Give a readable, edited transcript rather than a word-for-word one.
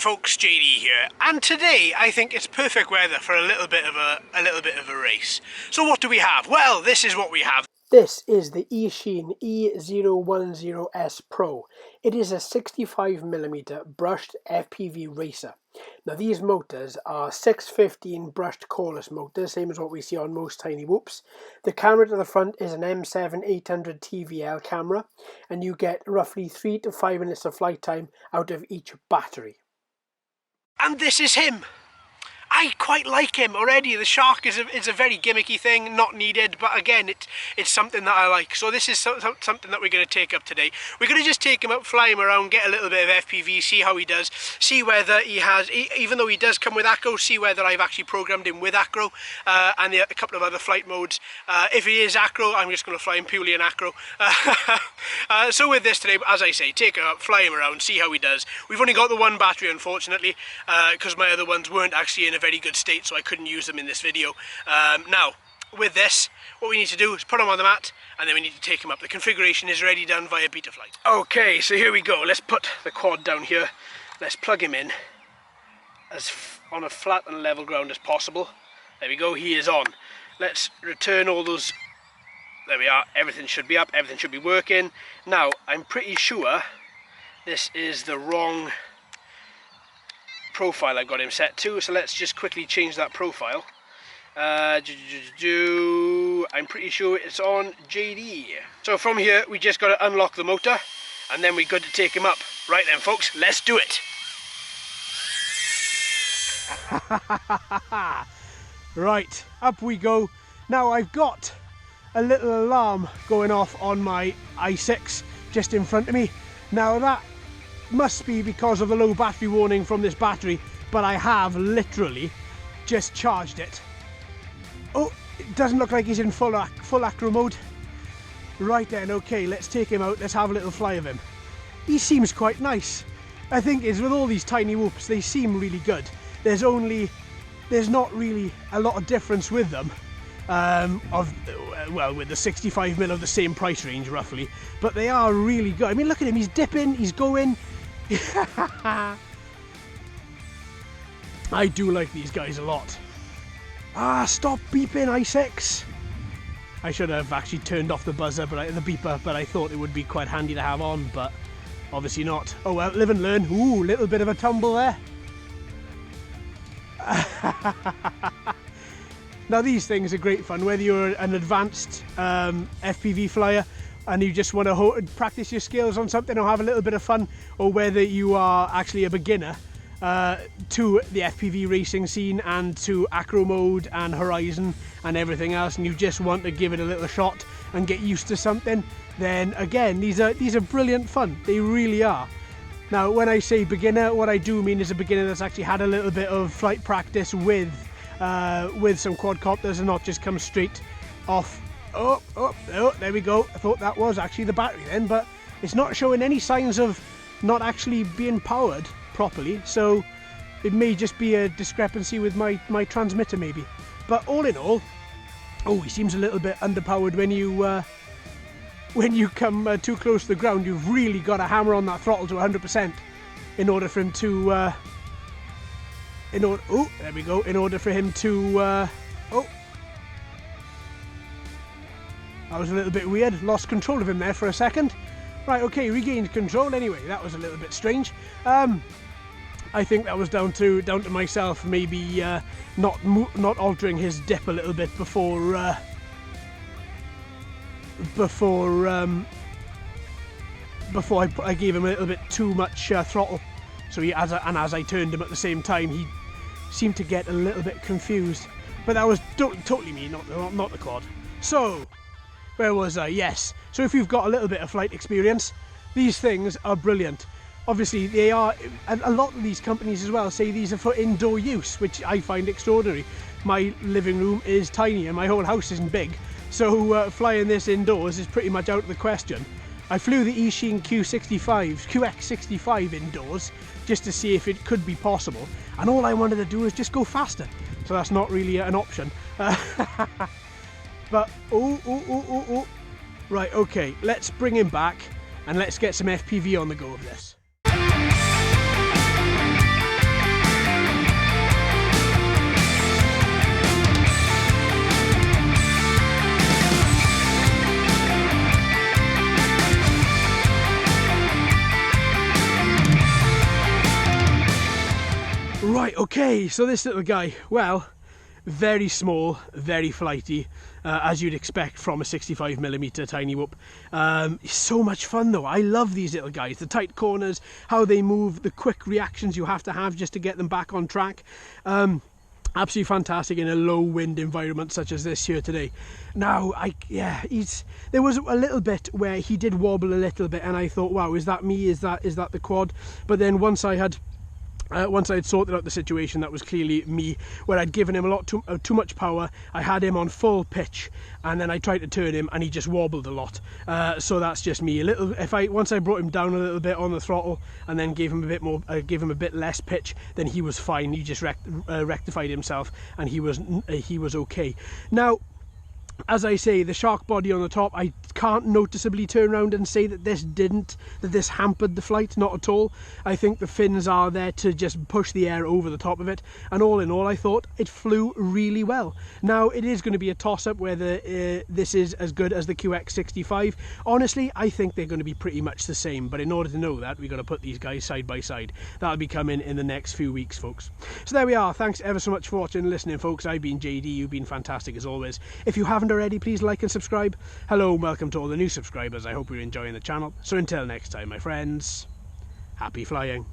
folks, JD here, and today I think it's perfect weather for a little bit of a race. So what do we have? Well, this is what we have. This is the Eachine E010S Pro. It is a 65mm brushed FPV racer. Now these motors are 615 brushed coreless motors, same as what we see on most tiny whoops. The camera to the front is an M7 800 TVL camera, and you get roughly 3 to 5 minutes of flight time out of each battery. And this is him. I quite like him already. The shark is a very gimmicky thing, not needed, but again, it's something that I like. So this is something that we're going to take up today. We're going to just take him up, fly him around, get a little bit of FPV, see how he does, see whether he has, even though he does come with acro, see whether I've actually programmed him with acro and a couple of other flight modes. If he is acro, I'm just going to fly him purely in acro. So with this today, as I say, take him up, fly him around, see how he does. We've only got the one battery, unfortunately, because my other ones weren't actually in a very good state, so I couldn't use them in this video. Now, with this, what we need to do is put him on the mat, and then we need to take him up. The configuration is already done via Betaflight. Okay, so here we go. Let's put the quad down here. Let's plug him in as on a flat and level ground as possible. There we go, he is on. Let's return all those. There we are, everything should be up, everything should be working. Now, I'm pretty sure this is the wrong profile I've got him set to, so let's just quickly change that profile. I'm pretty sure it's on JD. So from here we just got to unlock the motor, and then we're good to take him up. Right then folks, let's do it. Right, up we go. Now I've got a little alarm going off on my i6 just in front of me. Now that must be because of the low battery warning from this battery, but I have literally just charged it. Oh, it doesn't look like he's in full acro mode. Right then, okay, let's take him out, let's have a little fly of him. He seems quite nice. I think is with all these tiny whoops, they seem really good. There's not really a lot of difference with them. With the 65mm of the same price range roughly, but they are really good. I mean, look at him, he's dipping, he's going. I do like these guys a lot. Stop beeping, i6. I should have actually turned off the buzzer, the beeper, but I thought it would be quite handy to have on, but obviously not. Oh well, live and learn. Ooh, little bit of a tumble there. Now these things are great fun, whether you're an advanced FPV flyer and you just want to practice your skills on something or have a little bit of fun, or whether you are actually a beginner to the FPV racing scene and to acro mode and horizon and everything else, and you just want to give it a little shot and get used to something, then again, these are brilliant fun. They really are. Now when I say beginner, what I do mean is a beginner that's actually had a little bit of flight practice with some quadcopters and not just come straight off. Oh, there we go. I thought that was actually the battery then, but it's not showing any signs of not actually being powered properly, so it may just be a discrepancy with my transmitter maybe. But all in all, oh, he seems a little bit underpowered when you come too close to the ground. You've really got to hammer on that throttle to 100% in order for him to oh, there we go. In order for him to oh, that was a little bit weird. Lost control of him there for a second. Right, okay, regained control. Anyway, that was a little bit strange. I think that was down to myself, maybe not altering his dip a little bit before I gave him a little bit too much throttle. So as I turned him at the same time, he seemed to get a little bit confused. But that was totally me, not the quad. So where was I? Yes. So if you've got a little bit of flight experience, these things are brilliant. Obviously they are, a lot of these companies as well say these are for indoor use, which I find extraordinary. My living room is tiny and my whole house isn't big, so flying this indoors is pretty much out of the question. I flew the Eachine QX65 indoors just to see if it could be possible, and all I wanted to do was just go faster, so that's not really an option. But oh, right, okay, let's bring him back and let's get some FPV on the go of this. Right, okay, so this little guy, well, very small, very flighty, as you'd expect from a 65mm tiny whoop. So much fun though. I love these little guys, the tight corners, how they move, the quick reactions you have to have just to get them back on track. Absolutely fantastic in a low wind environment such as this here today. Now, there was a little bit where he did wobble a little bit, and I thought, wow, is that me? Is that the quad? But then once I had sorted out the situation, that was clearly me, where I'd given him a lot too much power. I had him on full pitch, and then I tried to turn him, and he just wobbled a lot. So that's just me. Once I brought him down a little bit on the throttle, and then gave him a bit less pitch, then he was fine. He just rectified himself, and he was okay. Now, as I say, the shark body on the top, I can't noticeably turn around and say that this hampered the flight, not at all. I think the fins are there to just push the air over the top of it, and all in all, I thought it flew really well. Now, it is going to be a toss-up whether this is as good as the QX65. Honestly, I think they're going to be pretty much the same, but in order to know that, we've got to put these guys side by side. That'll be coming in the next few weeks, folks. So there we are. Thanks ever so much for watching and listening, folks. I've been JD. You've been fantastic as always. If you haven't already, please like and subscribe. Hello and welcome to all the new subscribers. I hope you're enjoying the channel. So until next time, my friends, happy flying.